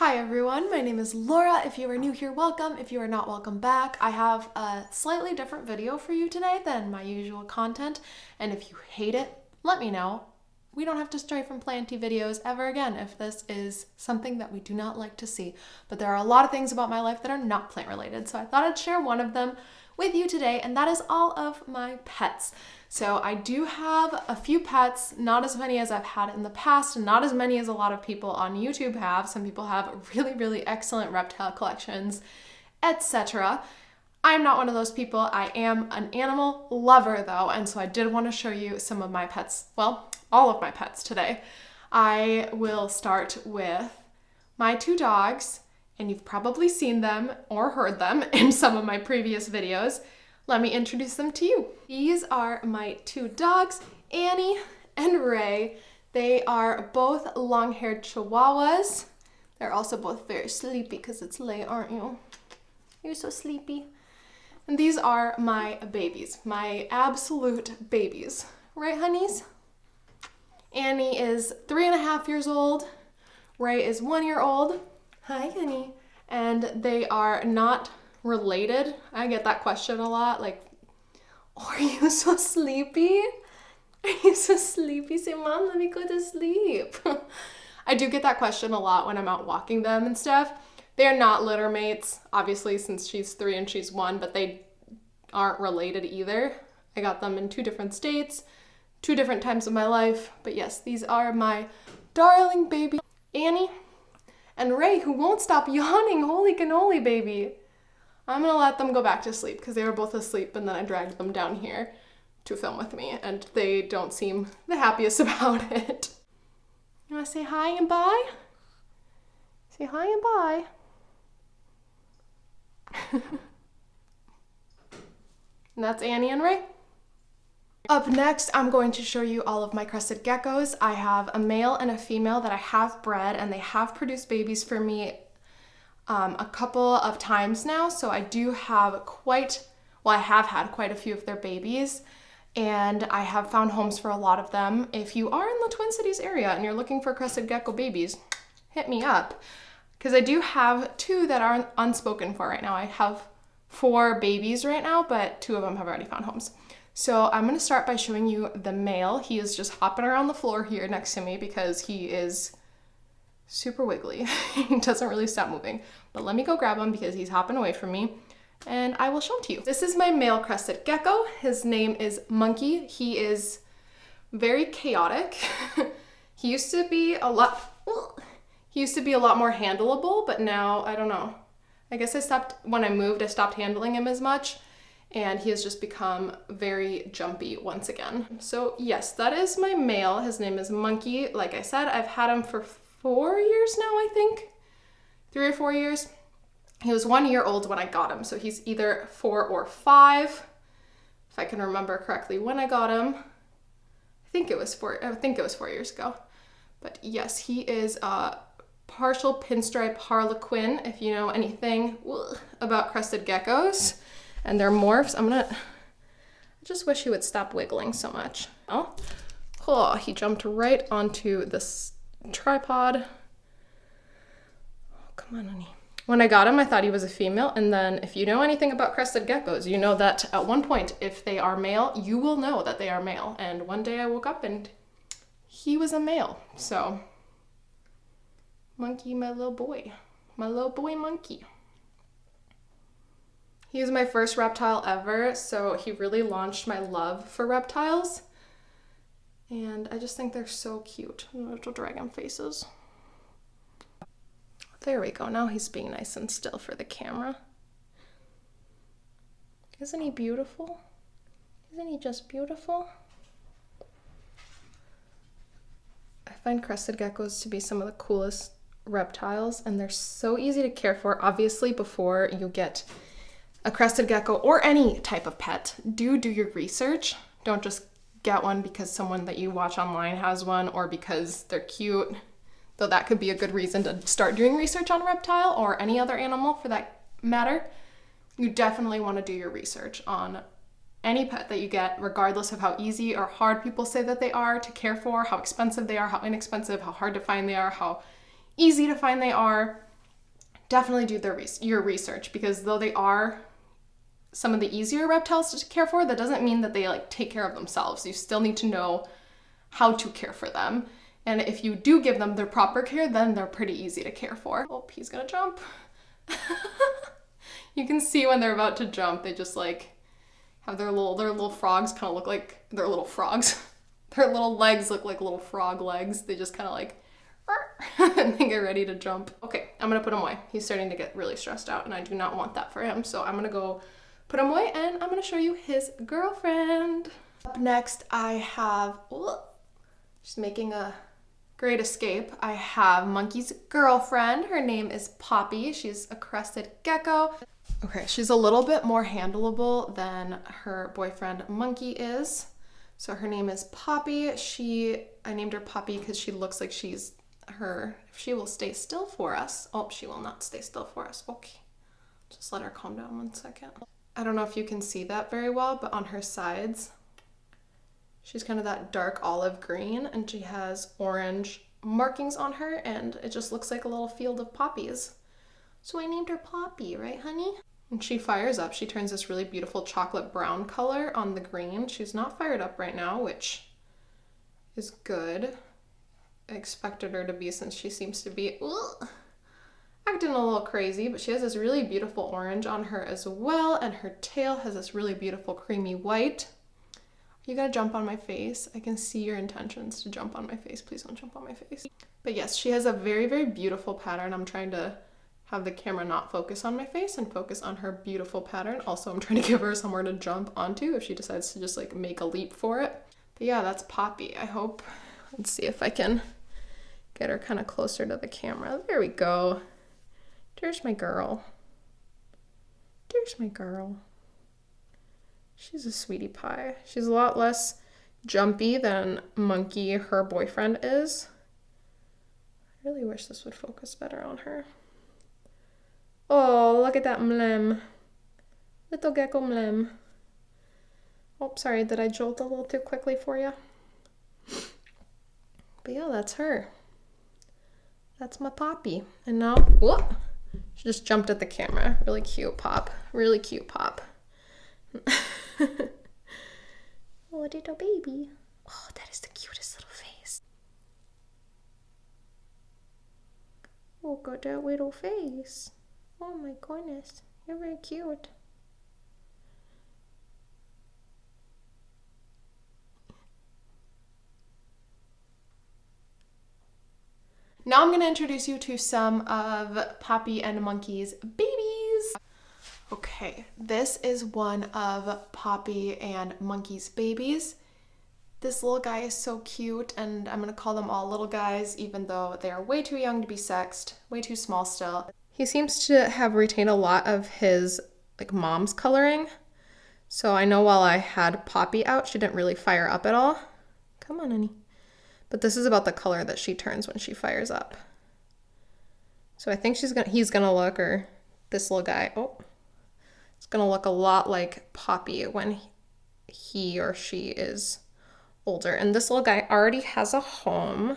Hi everyone, my name is Laura. If you are new here, welcome. If you are not, welcome back. I have a slightly different video for you today than my usual content, and if you hate it, let me know. We don't have to stray from planty videos ever again if this is something that we do not like to see. But there are a lot of things about my life that are not plant related, so I thought I'd share one of them with you today, and that is all of my pets. So I do have a few pets, not as many as I've had in the past, and not as many as a lot of people on YouTube have. Some people have really excellent reptile collections, etc. I'm not one of those people. I am an animal lover though, and so I did want to show you some of my pets, well, all of my pets today. I will start with my two dogs, and you've probably seen them or heard them in some of my previous videos. Let me introduce them to you. These are my two dogs, Annie and Ray. They are both long-haired Chihuahuas. They're also both very sleepy because it's late, aren't you? You're so sleepy. And these are my babies, my absolute babies. Right, honeys? Annie is 3.5 years old. Ray is 1 year old. Hi, honey. And they are not related. I get that question a lot, like, are you so sleepy? Are you so sleepy? Say, Mom, let me go to sleep. I do get that question a lot when I'm out walking them and stuff. They're not litter mates, obviously, since she's 3 and she's 1, but they aren't related either. I got them in 2 different states, 2 different times of my life. But yes, these are my darling baby Annie and Ray, who won't stop yawning. Holy cannoli, baby. I'm gonna let them go back to sleep because they were both asleep, and then I dragged them down here to film with me, and they don't seem the happiest about it. You wanna say hi and bye? Say hi and bye. And that's Annie and Ray. Up next, I'm going to show you all of my crested geckos. I have a male and a female that I have bred, and they have produced babies for me a couple of times now. So I do have I have had quite a few of their babies, and I have found homes for a lot of them. If you are in the Twin Cities area and you're looking for crested gecko babies, hit me up, because I do have 2 that are unspoken for right now. I have 4 babies right now, but 2 of them have already found homes. So I'm going to start by showing you the male. He is just hopping around the floor here next to me because he is super wiggly. He doesn't really stop moving. But let me go grab him because he's hopping away from me, and I will show him to you. This is my male crested gecko. His name is Monkey. He is very chaotic. He used to be a lot more handleable, but now I don't know. I guess when I moved, I stopped handling him as much, and he has just become very jumpy once again. So yes, that is my male. His name is Monkey. Like I said, I've had him for 4 years now, I think. 3 or 4 years. He was 1 year old when I got him, so he's either 4 or 5, if I can remember correctly when I got him. I think it was 4 years ago. But yes, he is a partial pinstripe harlequin, if you know anything about crested geckos and their morphs. I just wish he would stop wiggling so much. Oh, he jumped right onto this tripod. Oh, come on, honey. When I got him, I thought he was a female, and then if you know anything about crested geckos, you know that at one point, if they are male, you will know that they are male. And one day I woke up and he was a male. So, Monkey, my little boy Monkey. He was my first reptile ever, so he really launched my love for reptiles. And I just think they're so cute. Little dragon faces. There we go. Now he's being nice and still for the camera. Isn't he beautiful? Isn't he just beautiful? I find crested geckos to be some of the coolest reptiles, and they're so easy to care for. Obviously, before you get a crested gecko or any type of pet, do your research. Don't just get one because someone that you watch online has one, or because they're cute, though that could be a good reason to start doing research on a reptile or any other animal for that matter. You definitely want to do your research on any pet that you get, regardless of how easy or hard people say that they are to care for, how expensive they are, how inexpensive, how hard to find they are, how easy to find they are. definitely do your research, because though they are some of the easier reptiles to care for, that doesn't mean that they like take care of themselves. You still need to know how to care for them. And if you do give them their proper care, then they're pretty easy to care for. Oh, he's gonna jump. You can see when they're about to jump, they just like have their little frogs kind of look like they're little frogs. Their little legs look like little frog legs. They just kind of like and they get ready to jump. Okay, I'm gonna put him away. He's starting to get really stressed out and I do not want that for him. So I'm gonna go put him away and I'm gonna show you his girlfriend. Up next, I have, she's making a great escape. I have Monkey's girlfriend. Her name is Poppy. She's a crested gecko. Okay, she's a little bit more handleable than her boyfriend Monkey is. So her name is Poppy. I named her Poppy because she looks like she will stay still for us. Oh, she will not stay still for us. Okay, just let her calm down 1 second. I don't know if you can see that very well, but on her sides, she's kind of that dark olive green and she has orange markings on her and it just looks like a little field of poppies. So I named her Poppy, right, honey? When she fires up, she turns this really beautiful chocolate brown color on the green. She's not fired up right now, which is good. I expected her to be, since she seems to be acting a little crazy, but she has this really beautiful orange on her as well, and her tail has this really beautiful creamy white. You gotta jump on my face. I can see your intentions to jump on my face. Please don't jump on my face. But yes, she has a very, very beautiful pattern. I'm trying to have the camera not focus on my face and focus on her beautiful pattern. Also, I'm trying to give her somewhere to jump onto if she decides to just like make a leap for it. But yeah, that's Poppy. I hope, let's see if I can get her kind of closer to the camera. There we go. There's my girl. There's my girl. She's a sweetie pie. She's a lot less jumpy than Monkey, her boyfriend, is. I really wish this would focus better on her. Oh, look at that mlem. Little gecko mlem. Oh, sorry, did I jolt a little too quickly for you? But yeah, that's her. That's my Poppy. And now, whoop, she just jumped at the camera. Really cute pop. Really cute pop. Oh, little baby. Oh, that is the cutest little face. Oh, got that little face. Oh my goodness, you're very cute. Now I'm going to introduce you to some of Poppy and Monkey's babies. Okay, this is one of Poppy and Monkey's babies. This little guy is so cute, and I'm going to call them all little guys, even though they are way too young to be sexed, way too small still. He seems to have retained a lot of his like mom's coloring. So I know while I had Poppy out, she didn't really fire up at all. Come on, honey. But this is about the color that she turns when she fires up. So I think he's gonna look, or this little guy, it's gonna look a lot like Poppy when he or she is older. And this little guy already has a home.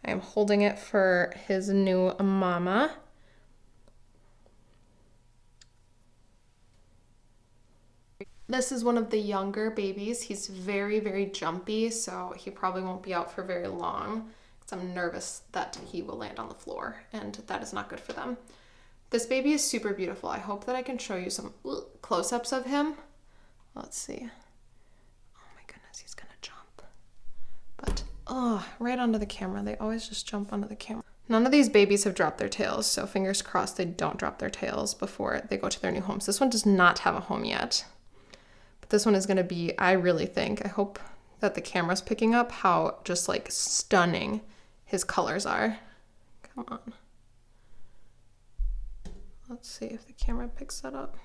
I am holding it for his new mama. This is one of the younger babies. He's very, very jumpy, so he probably won't be out for very long because I'm nervous that he will land on the floor, and that is not good for them. This baby is super beautiful. I hope that I can show you some close-ups of him. Let's see. Oh my goodness, he's gonna jump. But, right onto the camera. They always just jump onto the camera. None of these babies have dropped their tails, so fingers crossed they don't drop their tails before they go to their new homes. This one does not have a home yet. This one is going to be, I hope that the camera's picking up how just like stunning his colors are. Come on. Let's see if the camera picks that up.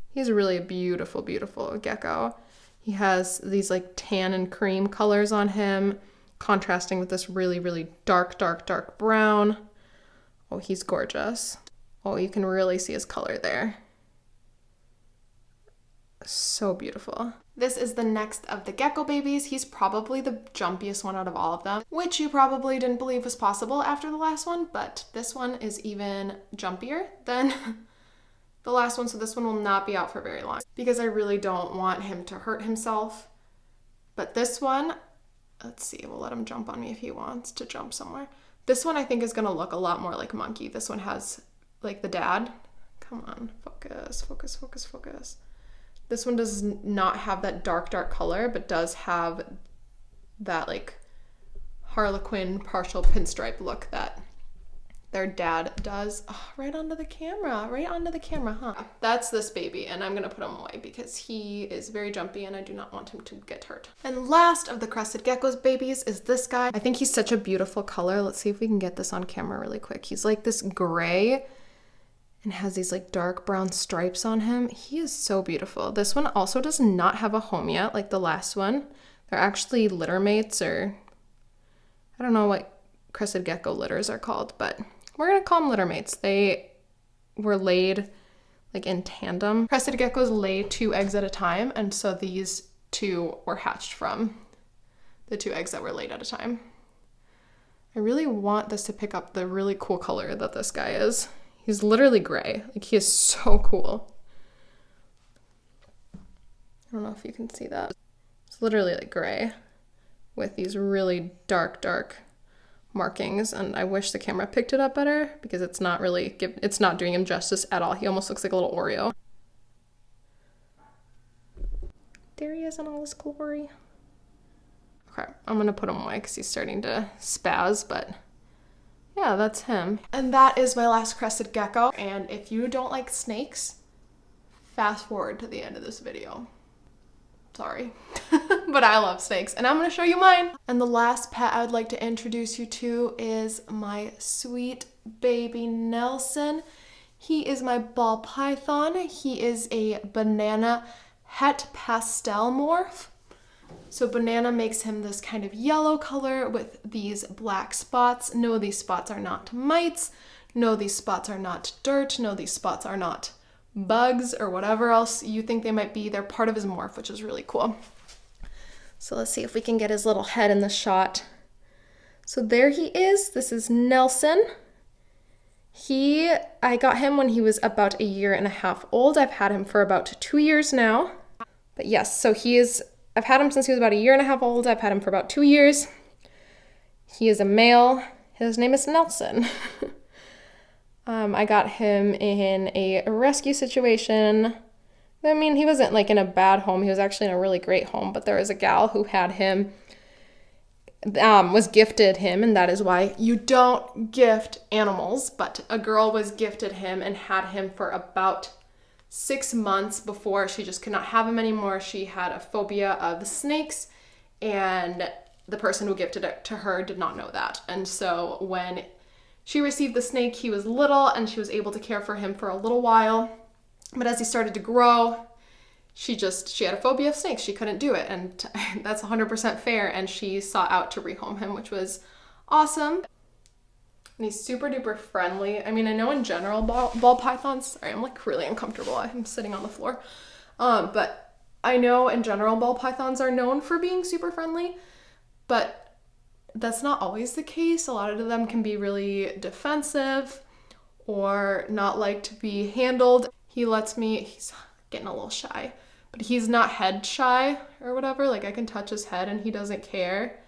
He's really a beautiful, beautiful gecko. He has these like tan and cream colors on him, contrasting with this really, really dark, dark, dark brown. Oh, he's gorgeous. Oh, you can really see his color there. So beautiful. This is the next of the gecko babies. He's probably the jumpiest one out of all of them, which you probably didn't believe was possible after the last one, but this one is even jumpier than the last one, so this one will not be out for very long because I really don't want him to hurt himself. But this one, let's see, we'll let him jump on me if he wants to jump somewhere. This one I think is gonna look a lot more like Monkey. This one has like the dad. Come on, focus, focus, focus, focus. This one does not have that dark color, but does have that like Harlequin partial pinstripe look that their dad does. Oh, right onto the camera, huh? That's this baby, and I'm gonna put him away because he is very jumpy and I do not want him to get hurt. And last of the crested geckos babies is this guy. I think he's such a beautiful color. Let's see if we can get this on camera really quick. He's like this gray and has these like dark brown stripes on him. He is so beautiful. This one also does not have a home yet, like the last one. They're actually litter mates, or I don't know what crested gecko litters are called, but we're gonna call them litter mates. They were laid like in tandem. Crested geckos lay 2 eggs at a time, and so these 2 were hatched from the 2 eggs that were laid at a time. I really want this to pick up the really cool color that this guy is. He's literally gray. Like, he is so cool. I don't know if you can see that. It's literally like gray with these really dark markings, and I wish the camera picked it up better because it's not doing him justice at all. He almost looks like a little Oreo. There he is in all his glory. Okay, I'm gonna put him away because he's starting to spaz, but yeah, that's him. And that is my last crested gecko. And if you don't like snakes, fast forward to the end of this video. Sorry, but I love snakes and I'm gonna show you mine. And the last pet I would like to introduce you to is my sweet baby Nelson. He is my ball python. He is a banana het pastel morph. So banana makes him this kind of yellow color with these black spots. No, these spots are not mites. No, these spots are not dirt. No, these spots are not bugs or whatever else you think they might be. They're part of his morph, which is really cool. So let's see if we can get his little head in the shot. So there he is. This is Nelson. I got him when he was about 1.5 years old. I've had him for about 2 years now. But yes, so I've had him since he was about 1.5 years old. I've had him for about 2 years. He is a male. His name is Nelson. I got him in a rescue situation. I mean, he wasn't like in a bad home. He was actually in a really great home, but there was a gal who had him, was gifted him, and that is why you don't gift animals, but a girl was gifted him and had him for about 6 months before she just could not have him anymore. She had a phobia of snakes, and the person who gifted it to her did not know that. And so when she received the snake, he was little and she was able to care for him for a little while. But as he started to grow, she had a phobia of snakes. She couldn't do it. And that's 100% fair. And she sought out to rehome him, which was awesome. And he's super duper friendly. I mean, I know in general ball pythons, sorry, I'm like really uncomfortable. I'm sitting on the floor. But I know in general ball pythons are known for being super friendly, but that's not always the case. A lot of them can be really defensive or not like to be handled. He's getting a little shy, but he's not head shy or whatever. Like, I can touch his head and he doesn't care.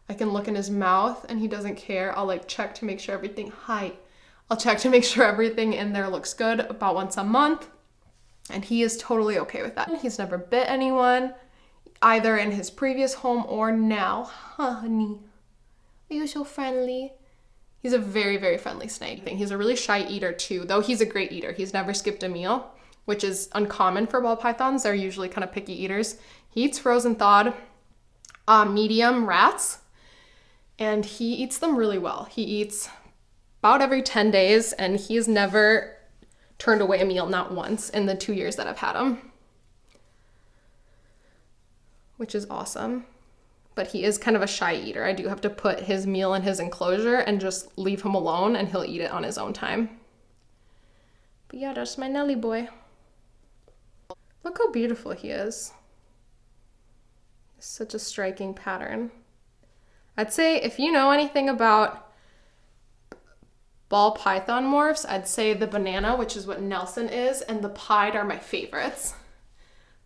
I can look in his mouth and he doesn't care. I'll like check to make sure I'll check to make sure everything in there looks good about once a month. And he is totally okay with that. He's never bit anyone, either in his previous home or now. Honey, are you so friendly? He's a very, very friendly snake. He's a really shy eater too, though he's a great eater. He's never skipped a meal, which is uncommon for ball pythons. They're usually kind of picky eaters. He eats frozen thawed medium rats, and he eats them really well. He eats about every 10 days, and he's never turned away a meal, not once, in the 2 years that I've had him, which is awesome. But he is kind of a shy eater. I do have to put his meal in his enclosure and just leave him alone, and he'll eat it on his own time. But yeah, that's my Nelly boy. Look how beautiful he is. Such a striking pattern. I'd say if you know anything about ball python morphs, I'd say the banana, which is what Nelson is, and the pied are my favorites.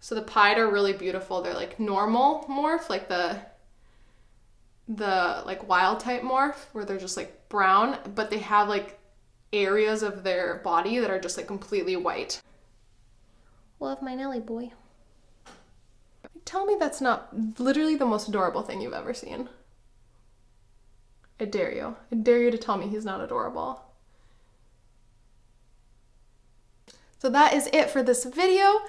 So the pied are really beautiful. They're like normal morph, like the like wild type morph where they're just like brown, but they have like areas of their body that are just like completely white. Love my Nelly boy. Tell me that's not literally the most adorable thing you've ever seen. I dare you. I dare you to tell me he's not adorable. So that is it for this video.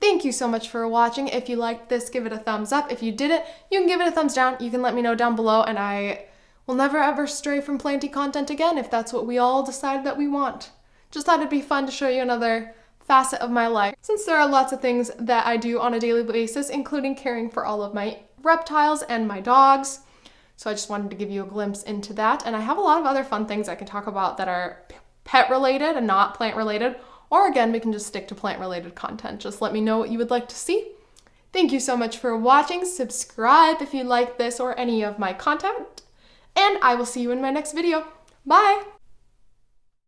Thank you so much for watching. If you liked this, give it a thumbs up. If you didn't, you can give it a thumbs down. You can let me know down below, and I will never ever stray from planty content again if that's what we all decide that we want. Just thought it'd be fun to show you another facet of my life, since there are lots of things that I do on a daily basis, including caring for all of my reptiles and my dogs. So I just wanted to give you a glimpse into that. And I have a lot of other fun things I can talk about that are pet related and not plant related. Or again, we can just stick to plant related content. Just let me know what you would like to see. Thank you so much for watching. Subscribe if you like this or any of my content. And I will see you in my next video. Bye!